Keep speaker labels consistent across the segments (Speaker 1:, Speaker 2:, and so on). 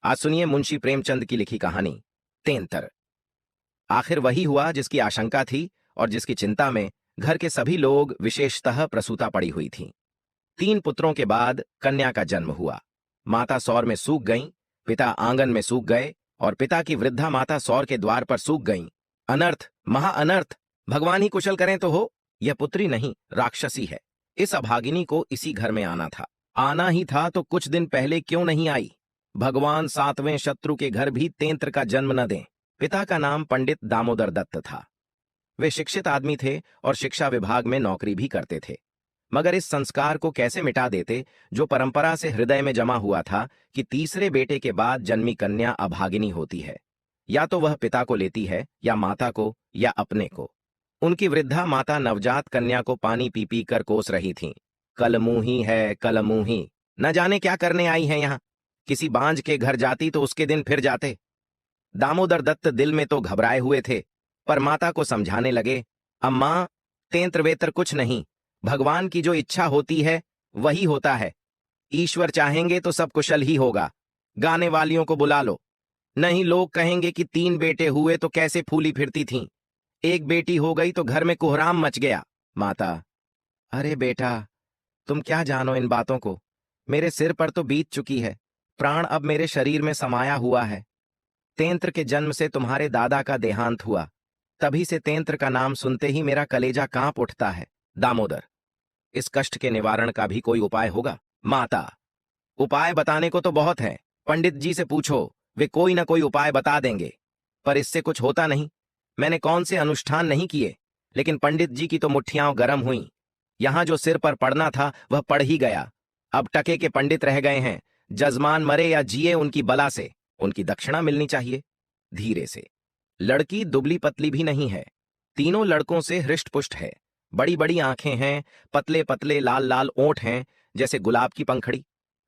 Speaker 1: आज सुनिए मुंशी प्रेमचंद की लिखी कहानी तेंतर। आखिर वही हुआ जिसकी आशंका थी और जिसकी चिंता में घर के सभी लोग विशेषतः प्रसूता पड़ी हुई थीं। 3 पुत्रों के बाद कन्या का जन्म हुआ। माता सौर में सूख गईं, पिता आंगन में सूख गए और पिता की वृद्धा माता सौर के द्वार पर सूख गईं। अनर्थ, महा अनर्थ! भगवान ही कुशल करें तो हो। यह पुत्री नहीं, राक्षसी है। इस अभागिनी को इसी घर में आना था। आना ही था तो कुछ दिन पहले क्यों नहीं आई? भगवान 7वें शत्रु के घर भी तेंत्र का जन्म न दें। पिता का नाम पंडित दामोदर दत्त था। वे शिक्षित आदमी थे और शिक्षा विभाग में नौकरी भी करते थे। मगर इस संस्कार को कैसे मिटा देते जो परंपरा से हृदय में जमा हुआ था कि तीसरे बेटे के बाद जन्मी कन्या अभागिनी होती है। या तो वह पिता को लेती है, या माता को, या अपने को। उनकी वृद्धा माता नवजात कन्या को पानी पी पी कर कोस रही थीं। कलमुही है, कलमुही, न जाने क्या करने आई है यहाँ। किसी बांझ के घर जाती तो उसके दिन फिर जाते। दामोदर दत्त दिल में तो घबराए हुए थे, पर माता को समझाने लगे, अम्मा, तेंत्र वेत्र कुछ नहीं, भगवान की जो इच्छा होती है वही होता है। ईश्वर चाहेंगे तो सब कुशल ही होगा। गाने वालियों को बुला लो, नहीं लोग कहेंगे कि 3 बेटे हुए तो कैसे फूली फिरती थीं। एक बेटी हो गई तो घर में कोहराम मच गया। माता, अरे बेटा, तुम क्या जानो इन बातों को। मेरे सिर पर तो बीत चुकी है। प्राण अब मेरे शरीर में समाया हुआ है। तेंत्र के जन्म से तुम्हारे दादा का देहांत हुआ, तभी से तेंत्र का नाम सुनते ही मेरा कलेजा कांप उठता है। दामोदर, इस कष्ट के निवारण का भी कोई उपाय होगा? माता, उपाय बताने को तो बहुत है। पंडित जी से पूछो, वे कोई ना कोई उपाय बता देंगे। पर इससे कुछ होता नहीं। मैंने कौन से अनुष्ठान नहीं किए, लेकिन पंडित जी की तो मुट्ठियां गर्म हुई। यहां जो सिर पर पड़ना था वह पड़ ही गया। अब टके के पंडित रह गए हैं। जजमान मरे या जिए उनकी बला से उनकी दक्षिणा मिलनी चाहिए। धीरे से। लड़की दुबली पतली भी नहीं है, तीनों लड़कों से हृष्ट पुष्ट है। बड़ी बड़ी आंखें हैं, पतले पतले लाल लाल ओंठ हैं जैसे गुलाब की पंखड़ी।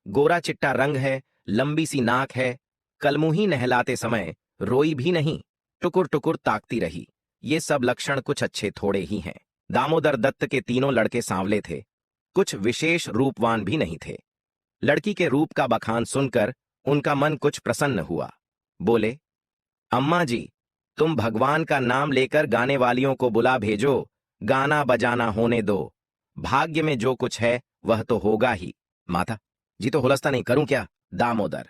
Speaker 1: गोरा चिट्टा रंग है, लंबी सी नाक है। कलमुही नहलाते समय रोई भी नहीं, टुकुर टुकुर ताकती रही। ये सब लक्षण कुछ अच्छे थोड़े ही हैं। दामोदर दत्त के तीनों लड़के सांवले थे, कुछ विशेष रूपवान भी नहीं थे। लड़की के रूप का बखान सुनकर उनका मन कुछ प्रसन्न हुआ। बोले, अम्मा जी, तुम भगवान का नाम लेकर गाने वालियों को बुला भेजो, गाना बजाना होने दो। भाग्य में जो कुछ है वह तो होगा ही। माता जी, तो हुलस्ता नहीं करूं क्या? दामोदर,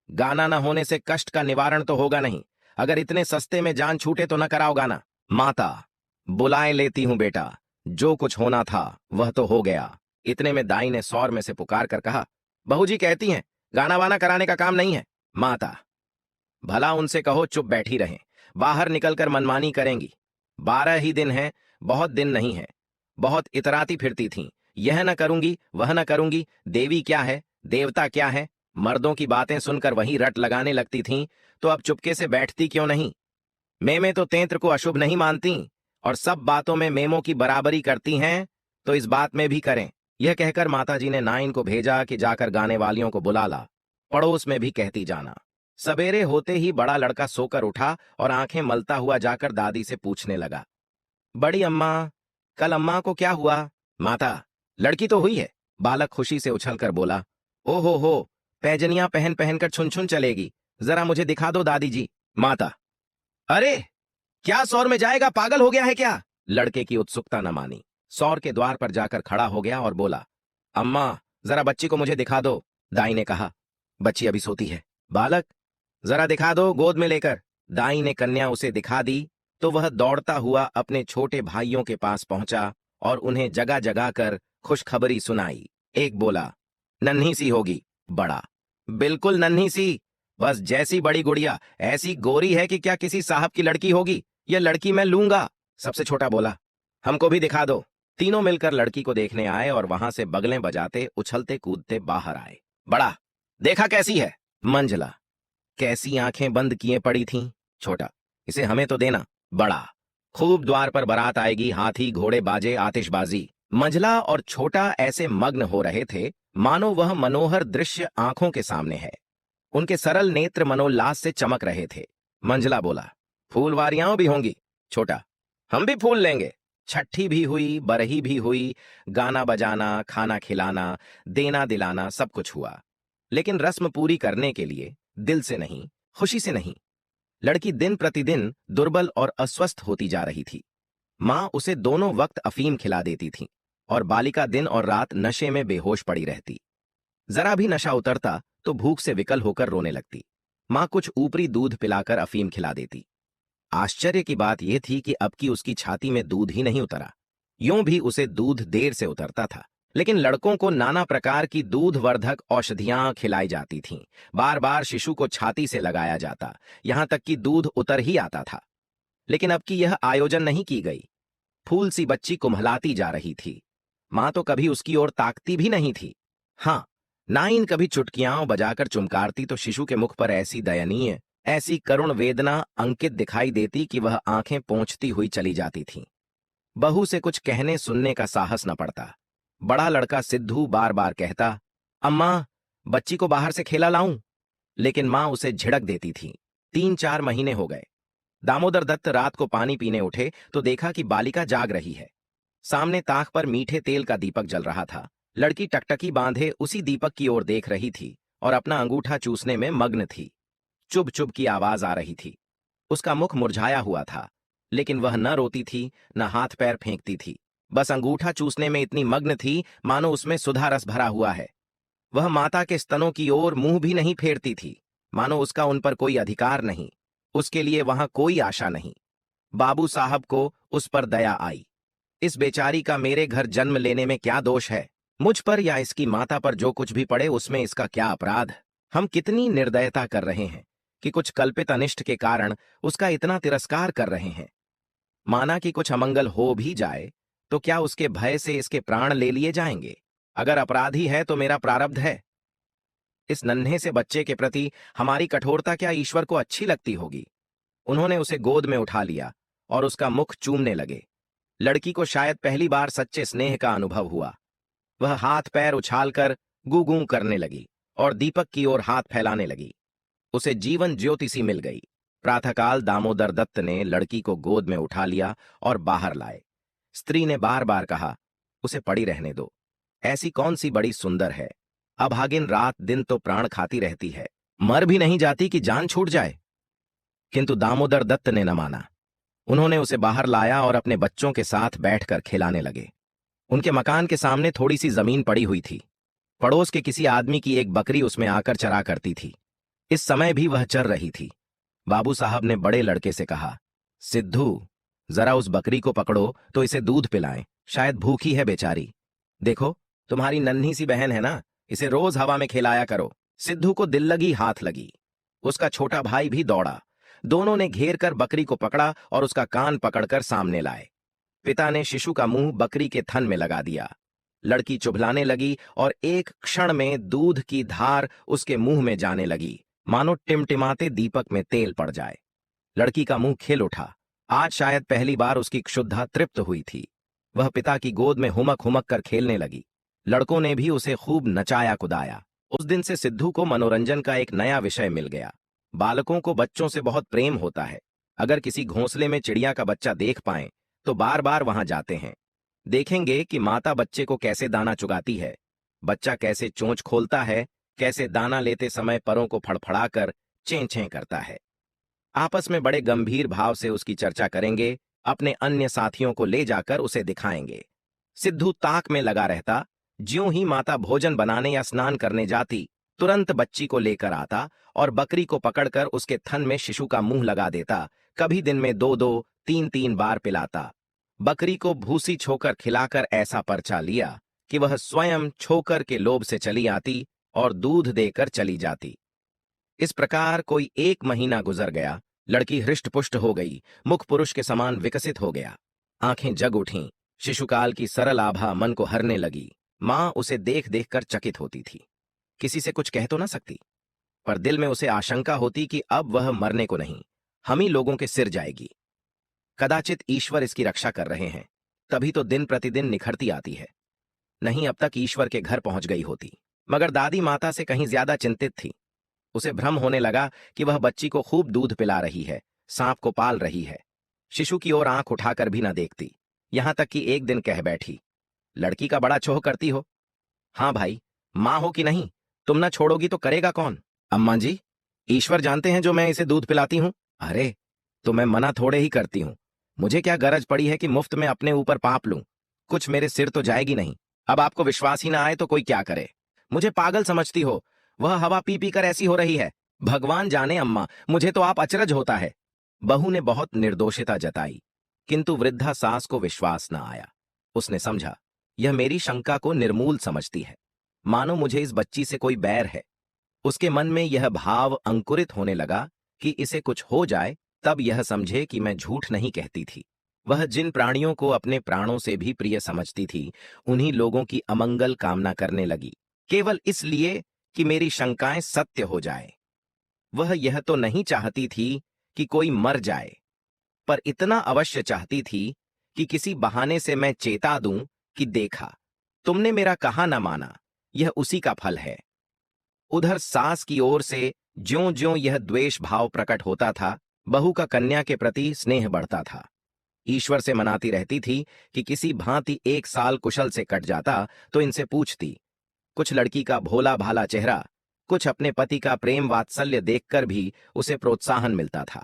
Speaker 1: गाना न होने से कष्ट का निवारण तो होगा नहीं। अगर इतने सस्ते में जान छूटे तो न कराओ गाना। माता, बुलाए लेती हूं बेटा, जो कुछ होना था वह तो हो गया। इतने में दाई ने सौर में से पुकार कर कहा, बहू जी कहती हैं गाना वाना कराने का काम नहीं है। माता, भला उनसे कहो चुप बैठी रहें, बाहर निकलकर मनमानी करेंगी। 12 ही दिन हैं, बहुत दिन नहीं है। बहुत इतराती फिरती थीं, यह न करूंगी वह न करूंगी, देवी क्या है, देवता क्या है। मर्दों की बातें सुनकर वहीं रट लगाने लगती थीं, तो अब चुपके से बैठती क्यों नहीं? मेमे तो तेंत्र को अशुभ नहीं मानती और सब बातों में मेमों की बराबरी करती हैं, तो इस बात में भी करें। यह कहकर माताजी ने नाइन को भेजा कि जाकर गाने वालियों को बुला ला, पड़ोस में भी कहती जाना। सवेरे होते ही बड़ा लड़का सोकर उठा और आंखें मलता हुआ जाकर दादी से पूछने लगा, बड़ी अम्मा, कल अम्मा को क्या हुआ? माता, लड़की तो हुई है। बालक खुशी से उछलकर बोला, ओ हो, पैजनियां पहन पहनकर छुन छुन चलेगी, जरा मुझे दिखा दो दादी जी। माता, अरे क्या सौर में जाएगा, पागल हो गया है क्या? लड़के की उत्सुकता न मानी, सौर के द्वार पर जाकर खड़ा हो गया और बोला, अम्मा, जरा बच्ची को मुझे दिखा दो। दाई ने कहा, बच्ची अभी सोती है। बालक, जरा दिखा दो गोद में लेकर। दाई ने कन्या उसे दिखा दी तो वह दौड़ता हुआ अपने छोटे भाइयों के पास पहुंचा और उन्हें जगा जगा कर खुशखबरी सुनाई। एक बोला, नन्ही सी होगी। बड़ा, बिल्कुल नन्ही सी, बस जैसी बड़ी गुड़िया, ऐसी गोरी है कि क्या किसी साहब की लड़की होगी। यह लड़की मैं लूंगा। सबसे छोटा बोला, हमको भी दिखा दो। तीनों मिलकर लड़की को देखने आए और वहां से बगलें बजाते उछलते कूदते बाहर आए। बड़ा, देखा कैसी है? मंझला, कैसी आंखें बंद किए पड़ी थीं। छोटा, इसे हमें तो देना। बड़ा, खूब द्वार पर बारात आएगी, हाथी घोड़े बाजे आतिशबाजी। मंझला और छोटा ऐसे मग्न हो रहे थे मानो वह मनोहर दृश्य आंखों के सामने है। उनके सरल नेत्र मनोल्लास से चमक रहे थे। मंझला बोला, फूलवारियां भी होंगी। छोटा, हम भी फूल लेंगे। छठी भी हुई, बरही भी हुई, गाना बजाना, खाना खिलाना, देना दिलाना सब कुछ हुआ। लेकिन रस्म पूरी करने के लिए दिल से नहीं, खुशी से नहीं। लड़की दिन प्रतिदिन दुर्बल और अस्वस्थ होती जा रही थी। मां उसे दोनों वक्त अफीम खिला देती थी और बालिका दिन और रात नशे में बेहोश पड़ी रहती। जरा भी नशा उतरता तो भूख से विकल होकर रोने लगती। मां कुछ ऊपरी दूध पिलाकर अफीम खिला देती। आश्चर्य की बात यह थी कि अब की उसकी छाती में दूध ही नहीं उतरा। यूं भी उसे दूध देर से उतरता था, लेकिन लड़कों को नाना प्रकार की दूधवर्धक औषधियां खिलाई जाती थीं। बार बार शिशु को छाती से लगाया जाता, यहां तक कि दूध उतर ही आता था। लेकिन अब की यह आयोजन नहीं की गई। फूल सी बच्ची कुम्हलाती जा रही थी। मां तो कभी उसकी ओर ताकती भी नहीं थी। हाँ, नाइन कभी चुटकियां बजाकर चुमकारती तो शिशु के मुख पर ऐसी दयनीय, ऐसी करुण वेदना अंकित दिखाई देती कि वह आंखें पोंछती हुई चली जाती थी। बहू से कुछ कहने सुनने का साहस न पड़ता। बड़ा लड़का सिद्धू बार बार कहता, अम्मा, बच्ची को बाहर से खेला लाऊं? लेकिन मां उसे झिड़क देती थी। 3-4 महीने हो गए। दामोदर दत्त रात को पानी पीने उठे तो देखा कि बालिका जाग रही है। सामने ताक पर मीठे तेल का दीपक जल रहा था। लड़की टकटकी बांधे उसी दीपक की ओर देख रही थी और अपना अंगूठा चूसने में मग्न थी। चुभ चुभ की आवाज आ रही थी। उसका मुख मुरझाया हुआ था, लेकिन वह न रोती थी, न हाथ पैर फेंकती थी। बस अंगूठा चूसने में इतनी मग्न थी मानो उसमें सुधा रस भरा हुआ है। वह माता के स्तनों की ओर मुंह भी नहीं फेरती थी, मानो उसका उन पर कोई अधिकार नहीं, उसके लिए वहां कोई आशा नहीं। बाबू साहब को उस पर दया आई। इस बेचारी का मेरे घर जन्म लेने में क्या दोष है? मुझ पर या इसकी माता पर जो कुछ भी पड़े उसमें इसका क्या अपराध? हम कितनी निर्दयता कर रहे हैं कि कुछ कल्पित अनिष्ट के कारण उसका इतना तिरस्कार कर रहे हैं। माना कि कुछ अमंगल हो भी जाए तो क्या उसके भय से इसके प्राण ले लिए जाएंगे? अगर अपराधी है तो मेरा प्रारब्ध है। इस नन्हे से बच्चे के प्रति हमारी कठोरता क्या ईश्वर को अच्छी लगती होगी? उन्होंने उसे गोद में उठा लिया और उसका मुख चूमने लगे। लड़की को शायद पहली बार सच्चे स्नेह का अनुभव हुआ। वह हाथ पैर उछालकर गू गू करने लगी और दीपक की ओर हाथ फैलाने लगी। उसे जीवन ज्योति सी मिल गई। प्रातःकाल दामोदर दत्त ने लड़की को गोद में उठा लिया और बाहर लाए। स्त्री ने बार बार कहा, उसे पड़ी रहने दो, ऐसी कौन सी बड़ी सुंदर है, अभागिन रात दिन तो प्राण खाती रहती है, मर भी नहीं जाती कि जान छूट जाए। किंतु दामोदर दत्त ने न माना। उन्होंने उसे बाहर लाया और अपने बच्चों के साथ बैठकर खिलाने लगे। उनके मकान के सामने थोड़ी सी जमीन पड़ी हुई थी। पड़ोस के किसी आदमी की एक बकरी उसमें आकर चरा करती थी। इस समय भी वह चर रही थी। बाबू साहब ने बड़े लड़के से कहा, सिद्धू, जरा उस बकरी को पकड़ो तो इसे दूध पिलाएं, शायद भूखी है बेचारी। देखो, तुम्हारी नन्ही सी बहन है ना, इसे रोज हवा में खिलाया करो। सिद्धू को दिल लगी हाथ लगी। उसका छोटा भाई भी दौड़ा। दोनों ने घेर कर बकरी को पकड़ा और उसका कान पकड़कर सामने लाए। पिता ने शिशु का मुंह बकरी के थन में लगा दिया। लड़की चुभलाने लगी और एक क्षण में दूध की धार उसके मुंह में जाने लगी, मानो टिमटिमाते दीपक में तेल पड़ जाए। लड़की का मुंह खिल उठा। आज शायद पहली बार उसकी क्षुद्धा तृप्त हुई थी। वह पिता की गोद में हुमक हुमक कर खेलने लगी। लड़कों ने भी उसे खूब नचाया कुदाया। उस दिन से सिद्धू को मनोरंजन का एक नया विषय मिल गया। बालकों को बच्चों से बहुत प्रेम होता है। अगर किसी घोंसले में चिड़िया का बच्चा देख पाएं तो बार बार वहां जाते हैं। देखेंगे कि माता बच्चे को कैसे दाना चुगाती है, बच्चा कैसे चोंच खोलता है, कैसे दाना लेते समय परों को फड़फड़ाकर चें चें करता है। आपस में बड़े गंभीर भाव से उसकी चर्चा करेंगे। अपने अन्य साथियों को ले जाकर उसे दिखाएंगे। सिद्धू ताक में लगा रहता। ज्यों ही माता भोजन बनाने या स्नान करने जाती, तुरंत बच्ची को लेकर आता और बकरी को पकड़कर उसके थन में शिशु का मुंह लगा देता। कभी दिन में 2-2, 3-3 बार पिलाता। बकरी को भूसी छोकर खिलाकर ऐसा पर्चा लिया कि वह स्वयं छोकर के लोभ से चली आती और दूध देकर चली जाती। इस प्रकार कोई 1 महीना गुजर गया। लड़की हृष्टपुष्ट हो गई, मुख पुरुष के समान विकसित हो गया। आंखें जग उठीं। शिशुकाल की सरल आभा मन को हरने लगी। मां उसे देख देख कर चकित होती थी। किसी से कुछ कह तो न सकती, पर दिल में उसे आशंका होती कि अब वह मरने को नहीं, हम ही लोगों के सिर जाएगी। कदाचित ईश्वर इसकी रक्षा कर रहे हैं, तभी तो दिन प्रतिदिन निखरती आती है। नहीं अब तक ईश्वर के घर पहुंच गई होती। मगर दादी माता से कहीं ज्यादा चिंतित थी। उसे भ्रम होने लगा कि वह बच्ची को खूब दूध पिला रही है, सांप को पाल रही है। शिशु की ओर आंख उठाकर भी न देखती। यहां तक कि एक दिन कह बैठी, लड़की का बड़ा छोह करती हो। हाँ भाई, मां हो कि नहीं, तुम न छोड़ोगी तो करेगा कौन? अम्मा जी, ईश्वर जानते हैं जो मैं इसे दूध पिलाती हूं। अरे, तो मैं मना थोड़े ही करती हूं। मुझे क्या गरज पड़ी है कि मुफ्त में अपने ऊपर पाप लूं। कुछ मेरे सिर तो जाएगी नहीं। अब आपको विश्वास ही ना आए तो कोई क्या करे। मुझे पागल समझती हो। वह हवा पी पी कर ऐसी हो रही है। भगवान जाने अम्मा, मुझे तो आप अचरज होता है। बहू ने बहुत निर्दोषिता जताई, किंतु वृद्धा सास को विश्वास न आया। उसने समझा, यह मेरी शंका को निर्मूल समझती है। मानो मुझे इस बच्ची से कोई बैर है। उसके मन में यह भाव अंकुरित होने लगा कि इसे कुछ हो जाए तब यह समझे कि मैं झूठ नहीं कहती थी। वह जिन प्राणियों को अपने प्राणों से भी प्रिय समझती थी, उन्हीं लोगों की अमंगल कामना करने लगी, केवल इसलिए कि मेरी शंकाएं सत्य हो जाए। वह यह तो नहीं चाहती थी कि कोई मर जाए, पर इतना अवश्य चाहती थी कि किसी बहाने से मैं चेता दूं कि देखा, तुमने मेरा कहा न माना, यह उसी का फल है। उधर सास की ओर से ज्यों ज्यों यह द्वेष भाव प्रकट होता था, बहू का कन्या के प्रति स्नेह बढ़ता था। ईश्वर से मनाती रहती थी कि किसी भांति 1 साल कुशल से कट जाता तो इनसे पूछती। कुछ लड़की का भोला भाला चेहरा, कुछ अपने पति का प्रेम वात्सल्य देखकर भी उसे प्रोत्साहन मिलता था।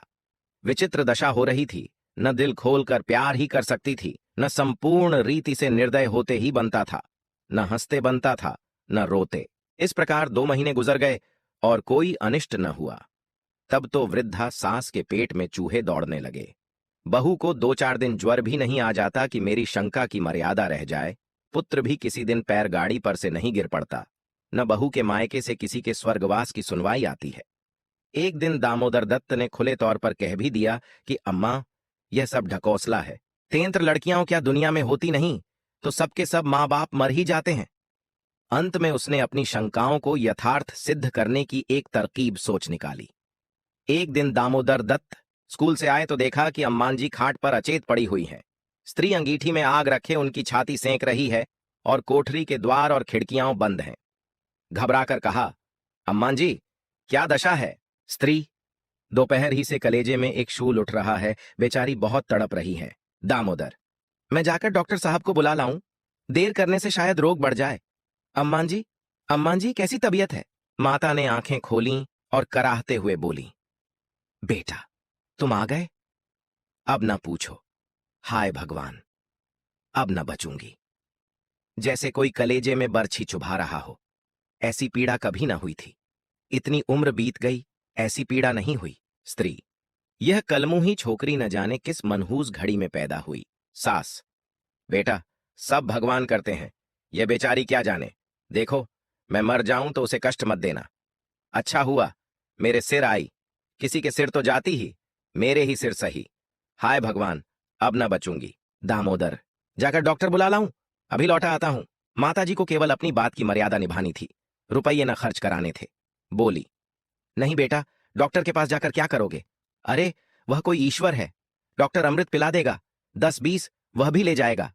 Speaker 1: विचित्र दशा हो रही थी। न दिल खोलकर प्यार ही कर सकती थी, न संपूर्ण रीति से निर्दय होते ही बनता था, न हंसते बनता था, न रोते। इस प्रकार 2 महीने गुजर गए और कोई अनिष्ट न हुआ। तब तो वृद्धा सास के पेट में चूहे दौड़ने लगे। बहू को 2-4 दिन ज्वर भी नहीं आ जाता कि मेरी शंका की मर्यादा रह जाए। पुत्र भी किसी दिन पैर गाड़ी पर से नहीं गिर पड़ता। न बहू के मायके से किसी के स्वर्गवास की सुनवाई आती है। एक दिन दामोदर दत्त ने खुले तौर पर कह भी दिया कि अम्मा, यह सब ढकोसला है। तेंत्र लड़कियां क्या दुनिया में होती नहीं, तो सबके सब माँ बाप मर ही जाते हैं। अंत में उसने अपनी शंकाओं को यथार्थ सिद्ध करने की एक तरकीब सोच निकाली। एक दिन दामोदर दत्त स्कूल से आए तो देखा कि अम्मान जी खाट पर अचेत पड़ी हुई हैं। स्त्री अंगीठी में आग रखे उनकी छाती सेंक रही है और कोठरी के द्वार और खिड़कियां बंद हैं। घबराकर कहा, अम्मान जी, क्या दशा है? स्त्री, दोपहर ही से कलेजे में एक शूल उठ रहा है, बेचारी बहुत तड़प रही है। दामोदर, मैं जाकर डॉक्टर साहब को बुला लाऊं? देर करने से शायद रोग बढ़ जाए। अम्मान जी कैसी तबीयत है? माता ने आंखें खोलीं और कराहते हुए बोली, बेटा, तुम आ गए? अब न पूछो। हाय भगवान, अब न बचूंगी। जैसे कोई कलेजे में बरछी चुभा रहा हो, ऐसी पीड़ा कभी न हुई थी। इतनी उम्र बीत गई, ऐसी पीड़ा नहीं हुई। स्त्री, यह कलमुही छोकरी न जाने किस मनहूस घड़ी में पैदा हुई। सास, बेटा, सब भगवान करते हैं, यह बेचारी क्या जाने। देखो, मैं मर जाऊं तो उसे कष्ट मत देना। अच्छा हुआ मेरे सिर आई, किसी के सिर तो जाती ही, मेरे ही सिर सही। हाय भगवान, अब न बचूंगी। दामोदर, जाकर डॉक्टर बुला लाऊं? अभी लौटा आता हूं। माताजी को केवल अपनी बात की मर्यादा निभानी थी, रुपये न खर्च कराने थे। बोली, नहीं बेटा, डॉक्टर के पास जाकर क्या करोगे? अरे, वह कोई ईश्वर है। डॉक्टर अमृत पिला देगा, 10-20 वह भी ले जाएगा।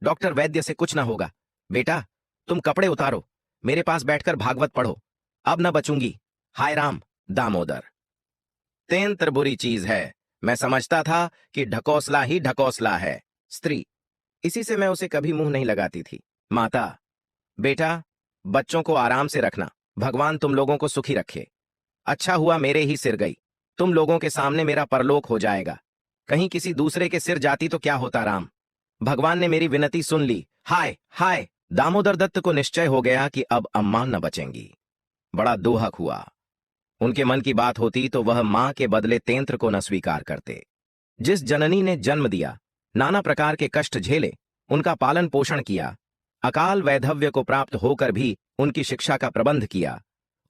Speaker 1: डॉक्टर वैद्य से कुछ ना होगा। बेटा, तुम कपड़े उतारो, मेरे पास बैठकर भागवत पढ़ो। अब न बचूंगी। हाय राम। दामोदर, तेंत्र बुरी चीज है। मैं समझता था कि ढकोसला ही ढकोसला है। स्त्री, इसी से मैं उसे कभी मुंह नहीं लगाती थी। माता, बेटा, बच्चों को आराम से रखना, भगवान तुम लोगों को सुखी रखे। अच्छा हुआ मेरे ही सिर गई, तुम लोगों के सामने मेरा परलोक हो जाएगा। कहीं किसी दूसरे के सिर जाती तो क्या होता राम। भगवान ने मेरी विनती सुन ली। हाय हाय। दामोदर दत्त को निश्चय हो गया कि अब अम्मा न बचेंगी। बड़ा दुहक हुआ। उनके मन की बात होती तो वह मां के बदले तेंत्र को न स्वीकार करते। जिस जननी ने जन्म दिया, नाना प्रकार के कष्ट झेले, उनका पालन पोषण किया, अकाल वैधव्य को प्राप्त होकर भी उनकी शिक्षा का प्रबंध किया,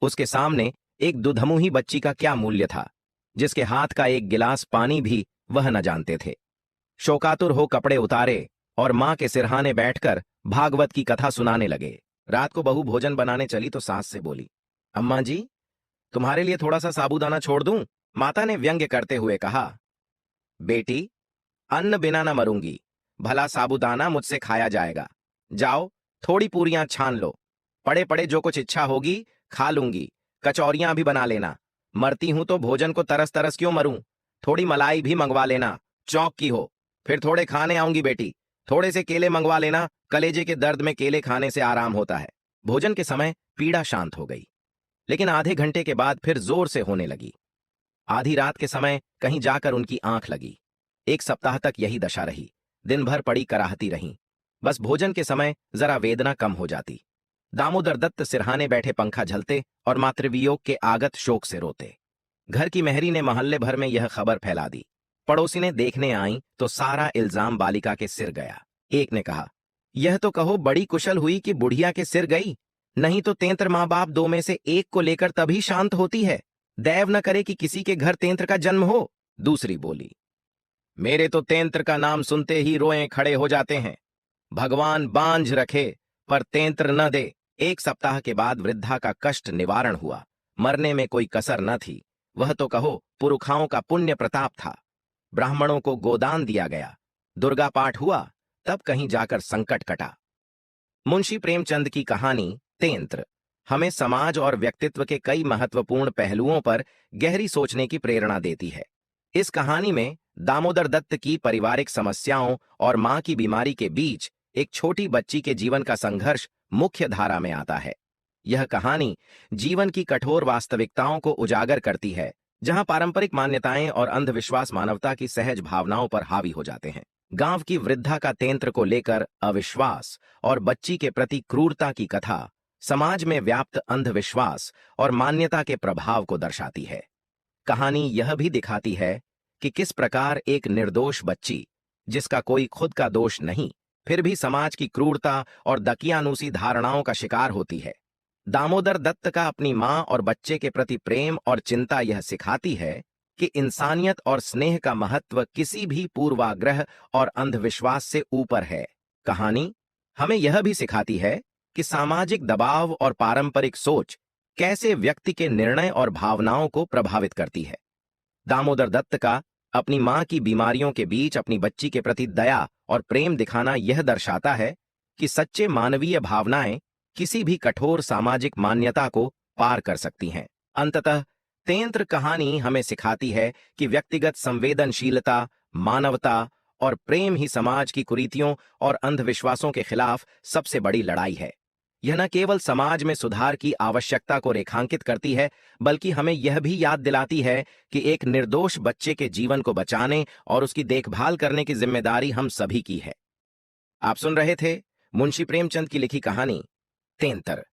Speaker 1: उसके सामने एक दुधमुही बच्ची का क्या मूल्य था, जिसके हाथ का एक गिलास पानी भी वह न जानते थे। शोकातुर हो कपड़े उतारे और मां के सिरहाने बैठकर भागवत की कथा सुनाने लगे। रात को बहू भोजन बनाने चली तो सास से बोली, अम्मा जी, तुम्हारे लिए थोड़ा सा साबूदाना छोड़ दूं? माता ने व्यंग्य करते हुए कहा, बेटी, अन्न बिना न मरूंगी, भला साबूदाना मुझसे खाया जाएगा। जाओ, थोड़ी पूरियां छान लो, पड़े पड़े जो कुछ इच्छा होगी खा लूंगी, कचौरियां भी बना लेना। मरती हूं तो भोजन को तरस तरस क्यों मरूं? थोड़ी मलाई भी मंगवा लेना, चौक की हो। फिर थोड़े खाने आऊंगी बेटी, थोड़े से केले मंगवा लेना, कलेजे के दर्द में केले खाने से आराम होता है। भोजन के समय पीड़ा शांत हो गई। लेकिन आधे घंटे के बाद फिर जोर से होने लगी। आधी रात के समय कहीं जाकर उनकी आंख लगी। 1 सप्ताह तक यही दशा रही। दिन भर पड़ी कराहती रहीं। बस भोजन के समय जरा वेदना कम हो जाती। दामोदर दत्त सिरहाने बैठे पंखा झलते और मातृवियोग के आगत शोक से रोते। घर की मेहरी ने मोहल्ले भर में यह खबर फैला दी। पड़ोसी ने देखने आई तो सारा इल्जाम बालिका के सिर गया। एक ने कहा, यह तो कहो बड़ी कुशल हुई कि बुढ़िया के सिर गई, नहीं तो तेंत्र माँ बाप 2 में से एक को लेकर तभी शांत होती है। दैव न करे कि किसी के घर तेंत्र का जन्म हो। दूसरी बोली, मेरे तो तेंत्र का नाम सुनते ही रोए खड़े हो जाते हैं। भगवान बांझ रखे पर तेंत्र न दे। 1 सप्ताह के बाद वृद्धा का कष्ट निवारण हुआ। मरने में कोई कसर न थी। वह तो कहो पुरुखाओं का पुण्य प्रताप था। ब्राह्मणों को गोदान दिया गया। दुर्गा पाठ हुआ, तब कहीं जाकर संकट कटा। मुंशी प्रेमचंद की कहानी तेंत्र हमें समाज और व्यक्तित्व के कई महत्वपूर्ण पहलुओं पर गहरी सोचने की प्रेरणा देती है। इस कहानी में दामोदर दत्त की पारिवारिक समस्याओं और मां की बीमारी के बीच एक छोटी बच्ची के जीवन का संघर्ष मुख्य धारा में आता है। यह कहानी जीवन की कठोर वास्तविकताओं को उजागर करती है, जहां पारंपरिक मान्यताएं और अंधविश्वास मानवता की सहज भावनाओं पर हावी हो जाते हैं। गांव की वृद्धा का तेंत्र को लेकर अविश्वास और बच्ची के प्रति क्रूरता की कथा समाज में व्याप्त अंधविश्वास और मान्यता के प्रभाव को दर्शाती है। कहानी यह भी दिखाती है कि किस प्रकार एक निर्दोष बच्ची, जिसका कोई खुद का दोष नहीं, फिर भी समाज की क्रूरता और दकियानूसी धारणाओं का शिकार होती है। दामोदर दत्त का अपनी मां और बच्चे के प्रति प्रेम और चिंता यह सिखाती है कि इंसानियत और स्नेह का महत्व किसी भी पूर्वाग्रह और अंधविश्वास से ऊपर है। कहानी हमें यह भी सिखाती है कि सामाजिक दबाव और पारंपरिक सोच कैसे व्यक्ति के निर्णय और भावनाओं को प्रभावित करती है। दामोदर दत्त का अपनी मां की बीमारियों के बीच अपनी बच्ची के प्रति दया और प्रेम दिखाना यह दर्शाता है कि सच्चे मानवीय भावनाएं किसी भी कठोर सामाजिक मान्यता को पार कर सकती हैं। अंततः तेंत्र कहानी हमें सिखाती है कि व्यक्तिगत संवेदनशीलता, मानवता और प्रेम ही समाज की कुरीतियों और अंधविश्वासों के खिलाफ सबसे बड़ी लड़ाई है। यह न केवल समाज में सुधार की आवश्यकता को रेखांकित करती है, बल्कि हमें यह भी याद दिलाती है कि एक निर्दोष बच्चे के जीवन को बचाने और उसकी देखभाल करने की जिम्मेदारी हम सभी की है। आप सुन रहे थे मुंशी प्रेमचंद की लिखी कहानी तेंतर।